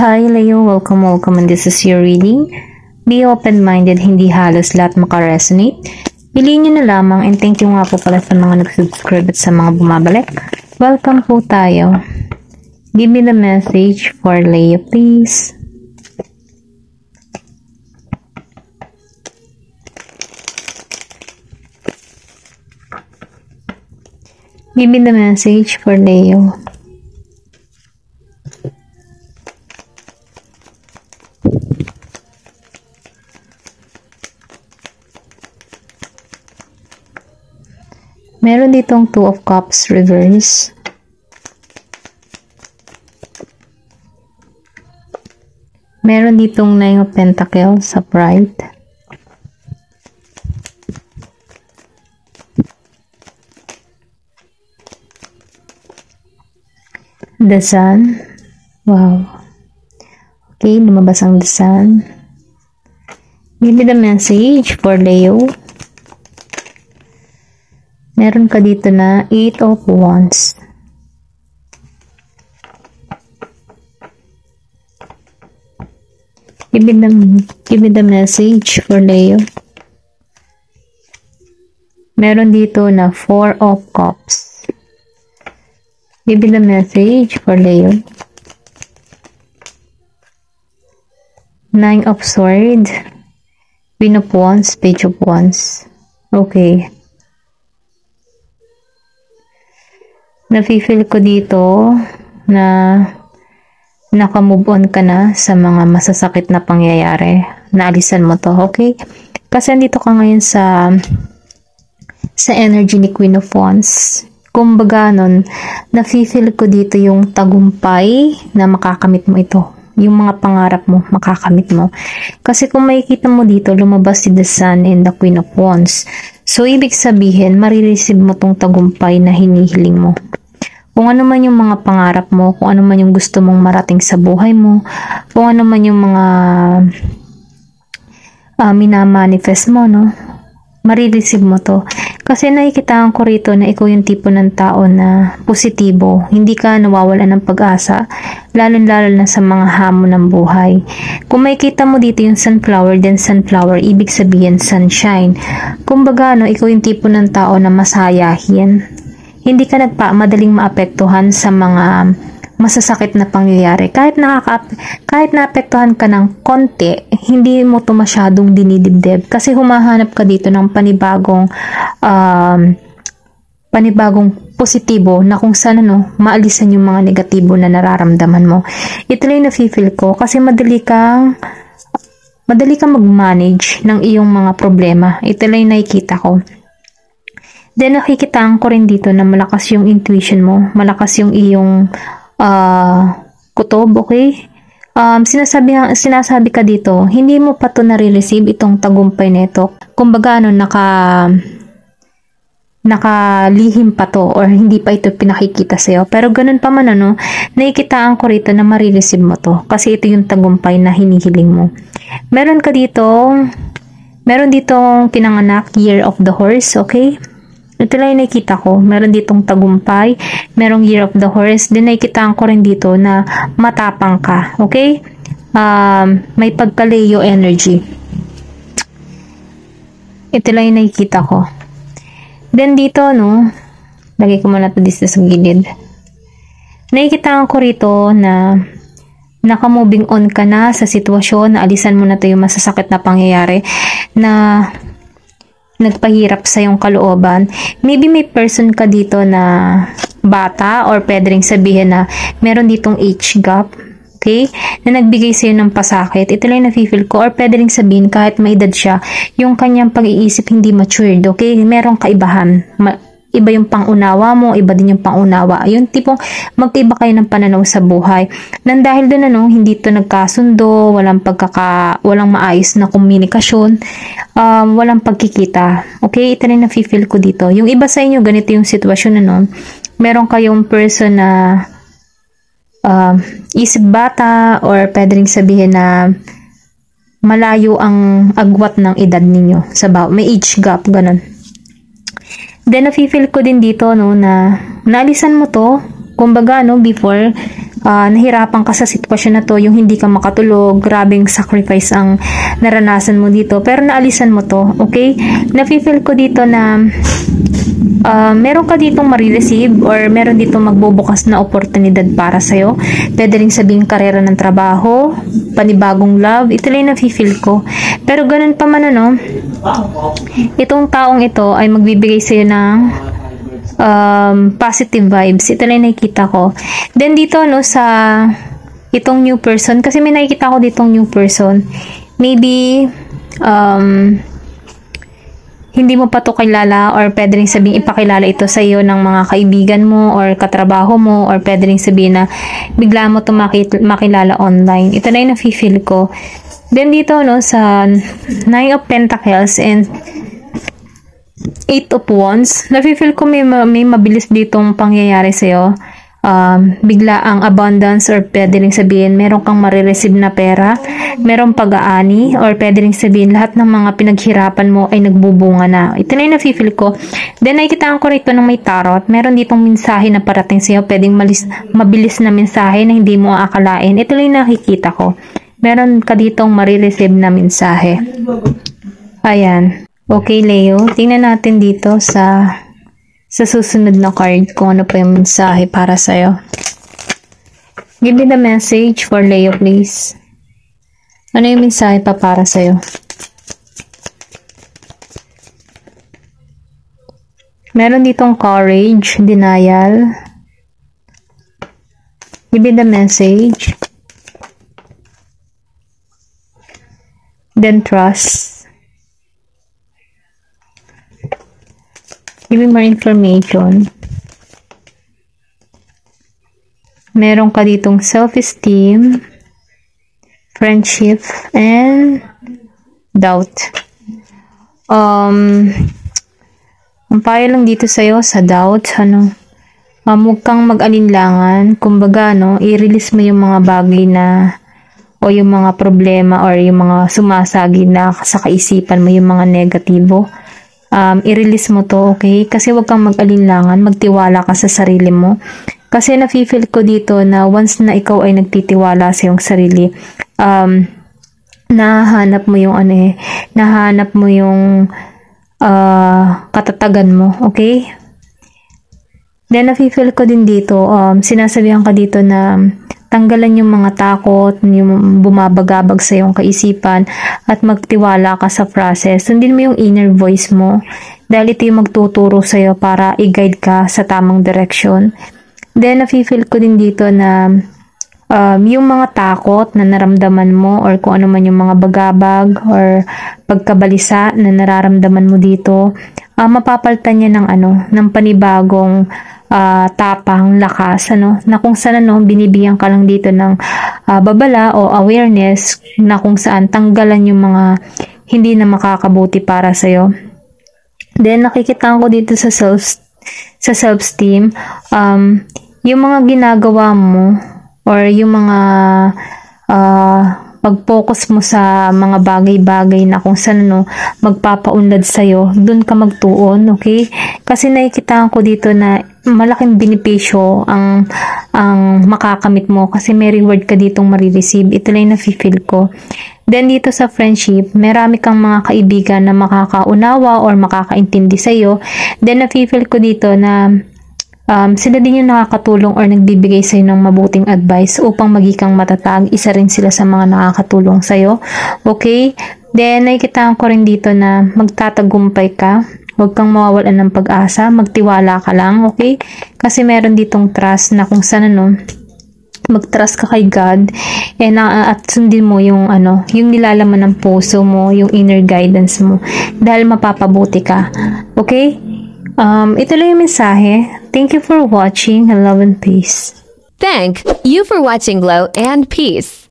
Hi Leo, welcome and this is your reading. Be open-minded, hindi halos lahat makaresonate. Piliin nyo na lamang and thank you nga po pala sa mga nag-subscribe at sa mga bumabalik. Welcome po tayo. Give me the message for Leo please. Give me the message for Leo. Meron ditong Two of Cups reverse. Meron ditong Nine of Pentacles upright. The Sun. Wow. Okay, lumabas ang The Sun. Give me the message for Leo. Meron ka dito na Eight of Wands. Give me the message for Leo. Meron dito na Four of Cups. Give me the message for Leo. Nine of Swords. Queen of Wands, Page of Wands. Okay. Nafe-feel ko dito na naka-move on ka na sa mga masasakit na pangyayari. Naalisan mo to, okay? Kasi andito ka ngayon sa energy ni Queen of Wands. Kumbaga nun, nafe-feel ko dito yung tagumpay na makakamit mo ito. Yung mga pangarap mo, makakamit mo. Kasi kung makikita mo dito, lumabas si The Sun and the Queen of Wands. So, ibig sabihin, marireceive mo tong tagumpay na hinihiling mo. Kung ano man yung mga pangarap mo, kung ano man yung gusto mong marating sa buhay mo, kung ano man yung mga minamanifest mo, no? Marireceive mo to. Kasi nakikitaan ko rito na ikaw yung tipo ng tao na positibo. Hindi ka nawawala ng pag-asa, lalo-lalo na sa mga hamon ng buhay. Kung makikita mo dito yung sunflower, then sunflower, ibig sabihin sunshine. Kumbaga, no, ikaw yung tipo ng tao na masayahin. Hindi ka madaling maapektuhan sa mga masasakit na pangyayari. Kahit naapektuhan ka ng konti, hindi mo to masyadong dinidibdib. Kasi humahanap ka dito ng panibagong positibo na kung saan maalisan yung mga negatibo na nararamdaman mo. Ito lang yung nafe-feel ko kasi madali kang mag-manage ng iyong mga problema. Ito lang yung nakikita ko. Then nakikitaan ko rin dito na malakas yung intuition mo, malakas yung iyong kutob, okay? Sinasabi ka dito, hindi mo pa to nare-receive itong tagumpay nito. Kumbaga nakalihim pa to or hindi pa ito pinakikita sa'yo. Pero ganun pa man nakikitaan ko rito na marireceive mo to kasi ito yung tagumpay na hinihiling mo. Meron ditong pinanganak Year of the Horse, okay? Ito lang yung nakikita ko. Meron ditong tagumpay. Merong Year of the Horse. Then nakikitaan ko rin dito na matapang ka. Okay? May pagka-Leo energy. Ito lang yung nakikita ko. Then dito, lagay ko muna ito dito sa gilid. Nakikitaan ko rito na naka-moving on ka na sa sitwasyon. Naalisan mo na ito yung masasakit na pangyayari na nagpahirap sa yung kalooban. Maybe may person ka dito na bata or pwede ring sabihin na meron ditong age gap, okay? Na nagbigay sa'yo ng pasakit. Ito lang nafe-feel ko or pwede ring sabihin kahit may edad siya, yung kanyang pag-iisip hindi matured, okay? Merong kaibahan. Iba yung pangunawa mo, iba din yung pangunawa. Yung tipong magkaiba kayo ng pananaw sa buhay. Nang dahil doon hindi to nagkasundo, walang maayos na komunikasyon, walang pagkikita. Okay, ito na nafe-feel ko dito. Yung iba sa inyo, ganito yung sitwasyon meron kayong person na isip bata or pwede rin sabihin na malayo ang agwat ng edad ninyo. May age gap, ganun. Then, nafe-feel ko din dito, na naalisan mo to. Kumbaga, before, nahirapan ka sa sitwasyon na to, yung hindi ka makatulog, grabing sacrifice ang naranasan mo dito, pero naalisan mo to, okay? Nafe-feel ko dito na meron ka ditong marireceive or meron ditong magbubukas na oportunidad para sa'yo. Pwede rin sabihin karera ng trabaho, panibagong love, ito lang nafe-feel ko. Pero ganun pa man ano, itong taong ito ay magbibigay sa'yo ng positive vibes. Ito lang nakikita ko. Then dito no sa itong new person, kasi may nakikita ko ditong new person. Maybe hindi mo pa to kilala or pwede rin sabihin ipakilala ito sa iyo ng mga kaibigan mo or katrabaho mo or pwede rin sabihin na bigla mo to makilala online. Ito na yung nafe-feel ko. Then dito no sa 9 of Pentacles and 8 of Wands, nafe-feel ko may mabilis ditong pangyayari sa'yo. Bigla ang abundance or pwede rin sabihin meron kang marireceive na pera, meron pag-aani or pwede rin sabihin lahat ng mga pinaghirapan mo ay nagbubunga na. Ito na yung nafe-feel ko. Then nakikitaan ko rito ng may tarot. Meron ditong mensahe na parating sa'yo. Pwedeng mabilis na mensahe na hindi mo aakalain. Ito lang yung nakikita ko. Meron ka ditong marireceive na mensahe. Ayan. Okay, Leo. Tingnan natin dito sa susunod na card kung ano pa yung mensahe para sa'yo. Give me the message for Leo, please. Ano yung mensahe pa para sa'yo? Meron ditong courage, denial. Give me the message. Then trust. Give me more information. Meron ka ditong self-esteem, friendship, and doubt. Ang payo lang dito sa'yo sa doubt, huwag kang mag-alinlangan. Kumbaga, i-release mo yung mga bagay na o yung mga problema or yung mga sumasagi na sa kaisipan mo, yung mga negatibo. I-release mo to, okay? Kasi wag kang mag-alinlangan, magtiwala ka sa sarili mo. Kasi nafe-feel ko dito na once na ikaw ay nagtitiwala sa iyong sarili, nahanap mo yung nahanap mo yung katatagan mo, okay? Then nafe-feel ko din dito, sinasabihan ka dito na tanggalan yung mga takot, yung bumabagabag sa iyong kaisipan at magtiwala ka sa process. Sundin mo yung inner voice mo dahil ito yung magtuturo sa iyo para i-guide ka sa tamang direction. Then, nafe-feel ko din dito na yung mga takot na naramdaman mo or kung ano man yung mga bagabag or pagkabalisa na nararamdaman mo dito, mapapalitan niya ng panibagong tapang, lakas, na kung saan binibigyan ka lang dito ng babala o awareness na kung saan tanggalan yung mga hindi na makakabuti para sa'yo. Then, nakikita ko dito sa self-esteem, yung mga ginagawa mo or yung mga pag-focus mo sa mga bagay-bagay na kung saan magpapaunlad sa'yo, dun ka magtuon, okay? Kasi nakikita ko dito na malaking benepisyo ang makakamit mo kasi may reward ka ditong marireceive. Ito lang yung nafe-feel ko. Then dito sa friendship, marami kang mga kaibigan na makakaunawa or makakaintindi sa'yo. Then nafe-feel ko dito na sila din yung nakakatulong or nagbibigay sa'yo ng mabuting advice upang maging matatag. Isa rin sila sa mga nakakatulong sa'yo. Okay? Then, nakikita ko rin dito na magtatagumpay ka. Huwag kang mawawalan ng pag-asa. Magtiwala ka lang. Okay? Kasi meron ditong trust na kung saan mag-trust ka kay God at sundin mo yung yung nilalaman ng puso mo, yung inner guidance mo. Dahil mapapabuti ka. Okay? Ito lang yung mensahe. Thank you for watching. Love and peace. Thank you for watching Glow and Peace.